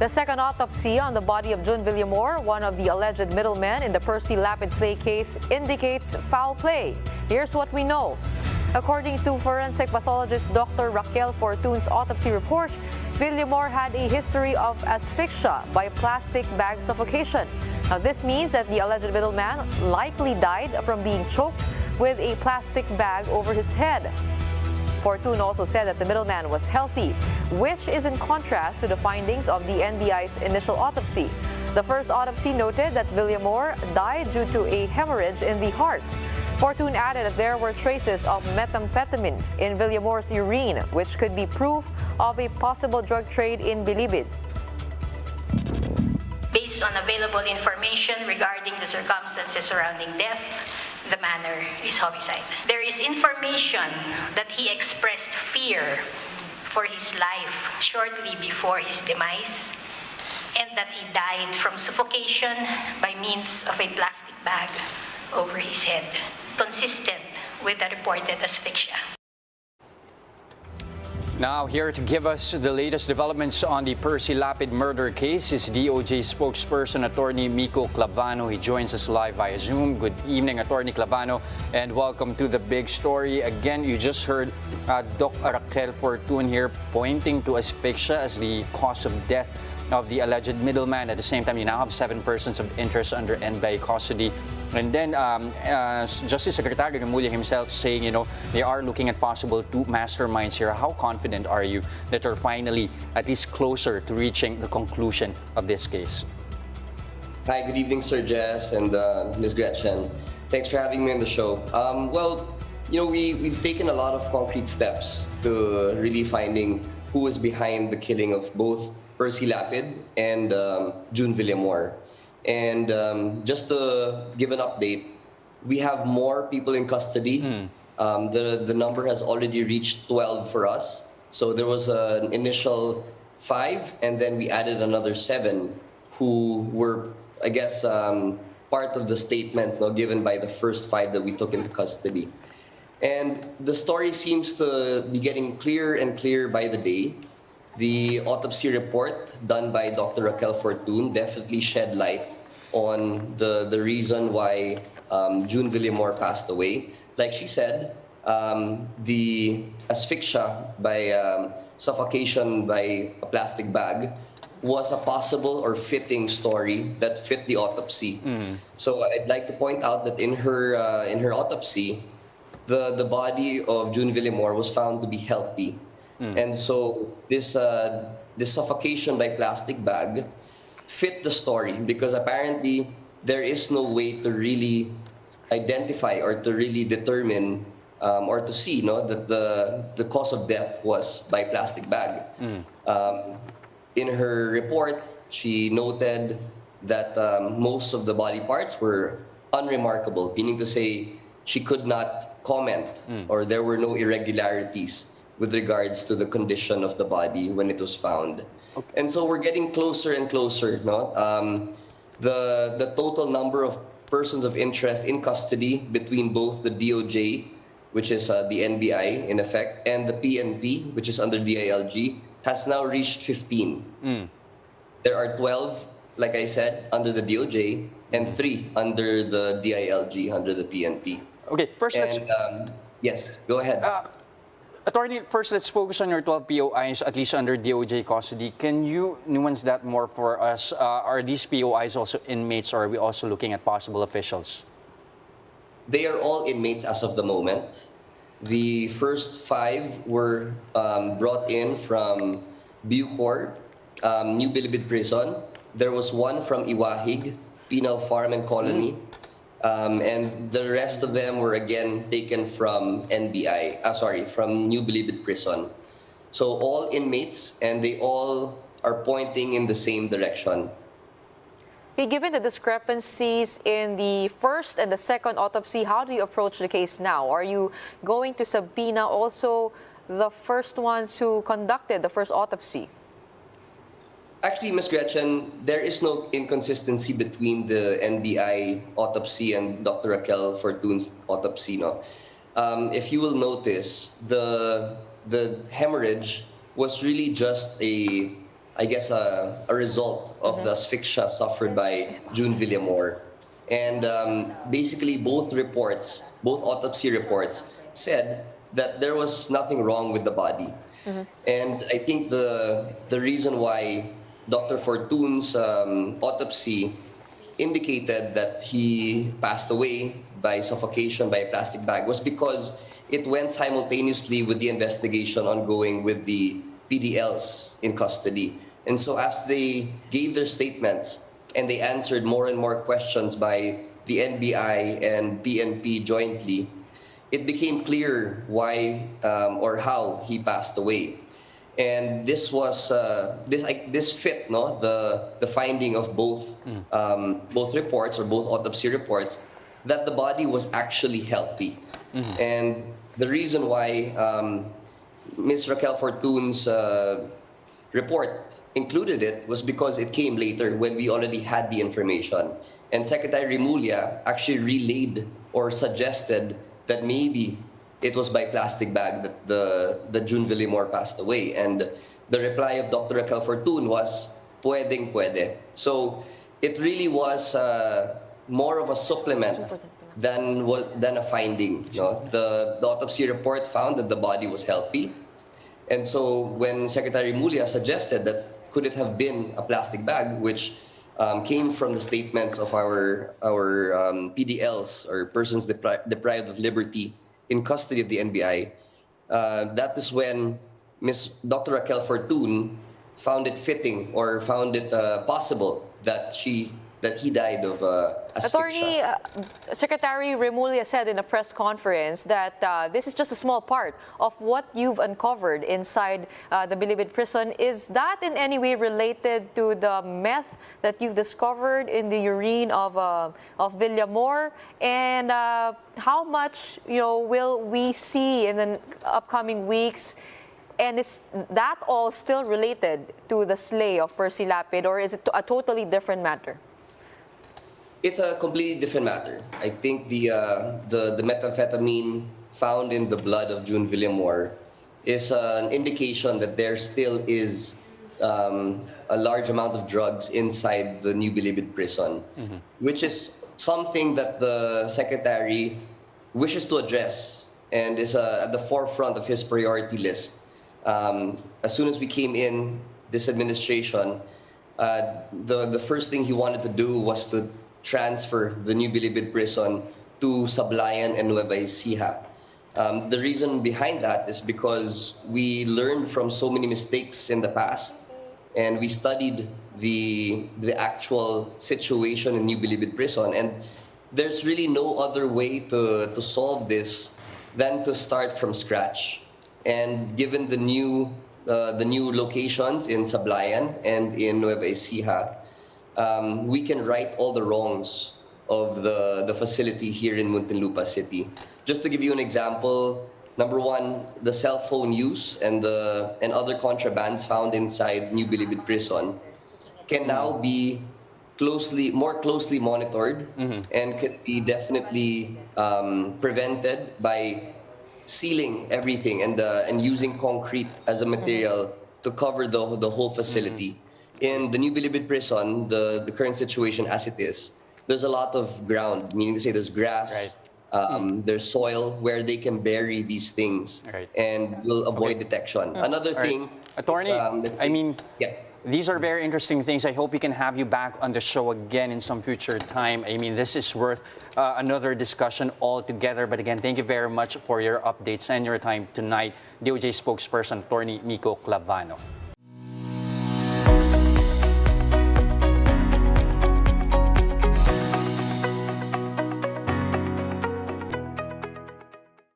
The second autopsy on the body of Jun Villamor, one of the alleged middlemen in the Percy Lapid slay case, indicates foul play. Here's what we know. According to forensic pathologist Dr. Raquel Fortun's autopsy report, Villamor had a history of asphyxia by plastic bag suffocation. Now, this means that the alleged middleman likely died from being choked with a plastic bag over his head. Fortun also said that the middleman was healthy, which is in contrast to the findings of the NBI's initial autopsy. The first autopsy noted that Villamor died due to a hemorrhage in the heart. Fortun added that there were traces of methamphetamine in Villamor's urine, which could be proof of a possible drug trade in Bilibid. Based on available information regarding the circumstances surrounding death, the manner is homicide. There is information that he expressed fear for his life shortly before his demise, and that he died from suffocation by means of a plastic bag over his head, consistent with the reported asphyxia. Now, here to give us the latest developments on the Percy Lapid murder case is DOJ spokesperson Attorney Mico Clavano. He joins us live via Zoom. Good evening, Attorney Clavano, and welcome to the big story. Again, you just heard Dr. Raquel Fortun here pointing to asphyxia as the cause of death of the alleged middleman. At the same time, you now have 7 persons of interest under NBI custody. And then Justice Secretary Remulla himself saying, they are looking at possible 2 masterminds here. How confident are you that you're finally at least closer to reaching the conclusion of this case? Hi, good evening, Sir Jess and Ms. Gretchen. Thanks for having me on the show. We've taken a lot of concrete steps to really finding who was behind the killing of both Percy Lapid and Jun Villamor. And just to give an update, we have more people in custody. The number has already reached 12 for us. So there was an initial 5, and then we added another 7 who were, I guess, part of the statements given by the first 5 that we took into custody. And the story seems to be getting clearer and clearer by the day. The autopsy report done by Dr. Raquel Fortun definitely shed light on the reason why Jun Villamor passed away. Like she said, the asphyxia by suffocation by a plastic bag was a possible or fitting story that fit the autopsy. So I'd like to point out that in her autopsy, the body of Jun Villamor was found to be healthy. And so this suffocation by plastic bag fit the story because apparently there is no way to really identify or to really determine or to see that the cause of death was by plastic bag. In her report, she noted that most of the body parts were unremarkable, meaning to say she could not comment or there were no irregularities with regards to the condition of the body when it was found. Okay. And so we're getting closer and closer. The total number of persons of interest in custody between both the DOJ, which is the NBI in effect, and the PNP, which is under DILG, has now reached 15. There are 12, like I said, under the DOJ, and 3 under the DILG, under the PNP. Okay, first yes, go ahead. Attorney, first let's focus on your 12 POIs, at least under DOJ custody. Can you nuance that more for us? Are these POIs also inmates, or are we also looking at possible officials? They are all inmates as of the moment. The first 5 were brought in from Bucor, New Bilibid Prison. There was 1 from Iwahig, Penal Farm and Colony. And the rest of them were again taken from from New Bilibid Prison. So all inmates, and they all are pointing in the same direction. Okay, given the discrepancies in the first and the second autopsy, how do you approach the case now? Are you going to subpoena also the first ones who conducted the first autopsy? Actually, Ms. Gretchen, there is no inconsistency between the NBI autopsy and Dr. Raquel Fortun's autopsy. If you will notice, the hemorrhage was really just a I guess, a result of the asphyxia suffered by Jun Villamor. And basically, both reports, both autopsy reports, said that there was nothing wrong with the body. And I think the reason why Dr. Fortun's autopsy indicated that he passed away by suffocation by a plastic bag was because it went simultaneously with the investigation ongoing with the PDLs in custody. And so as they gave their statements and they answered more and more questions by the NBI and PNP jointly, it became clear why or how he passed away. And this was this fit the finding of both reports or both autopsy reports that the body was actually healthy. And the reason why Ms. Raquel Fortun's report included it was because it came later when we already had the information. And Secretary Remulla actually relayed or suggested that maybe it was by plastic bag that the Jun Villamor passed away. And the reply of Dr. Raquel Fortun was, pwede. So it really was more of a supplement than a finding. The autopsy report found that the body was healthy. And so when Secretary Remulla suggested that could it have been a plastic bag, which came from the statements of our PDLs or persons deprived of liberty in custody of the NBI, that is when Dr. Raquel Fortun found it fitting or found it possible that he died of asphyxia. Attorney, Secretary Remulla said in a press conference that this is just a small part of what you've uncovered inside the Bilibid prison. Is that in any way related to the meth that you've discovered in the urine of Villamor? And how much will we see in the upcoming weeks? And is that all still related to the slay of Percy Lapid, or is it a totally different matter? It's a completely different matter. I think the methamphetamine found in the blood of Jun Villamor is an indication that there still is a large amount of drugs inside the New Bilibid prison, which is something that the Secretary wishes to address and is at the forefront of his priority list. As soon as we came in this administration, the first thing he wanted to do was to transfer the New Bilibid prison to Sablayan and Nueva Ecija. The reason behind that is because we learned from so many mistakes in the past, and we studied the actual situation in New Bilibid prison, and there's really no other way to solve this than to start from scratch. And given the new locations in Sablayan and in Nueva Ecija, we can right all the wrongs of the facility here in Muntinlupa City. Just to give you an example, number one, the cell phone use and other contrabands found inside New Bilibid prison can now be more closely monitored and can be definitely prevented by sealing everything and using concrete as a material to cover the whole facility. In the New Bilibid prison, the current situation as it is, there's a lot of ground, meaning to say there's grass, there's soil where they can bury these things and will avoid detection. Another thing, Attorney, these are very interesting things. I hope we can have you back on the show again in some future time. I mean, this is worth another discussion altogether. But again, thank you very much for your updates and your time tonight. DOJ spokesperson, Attorney Mico Clavano.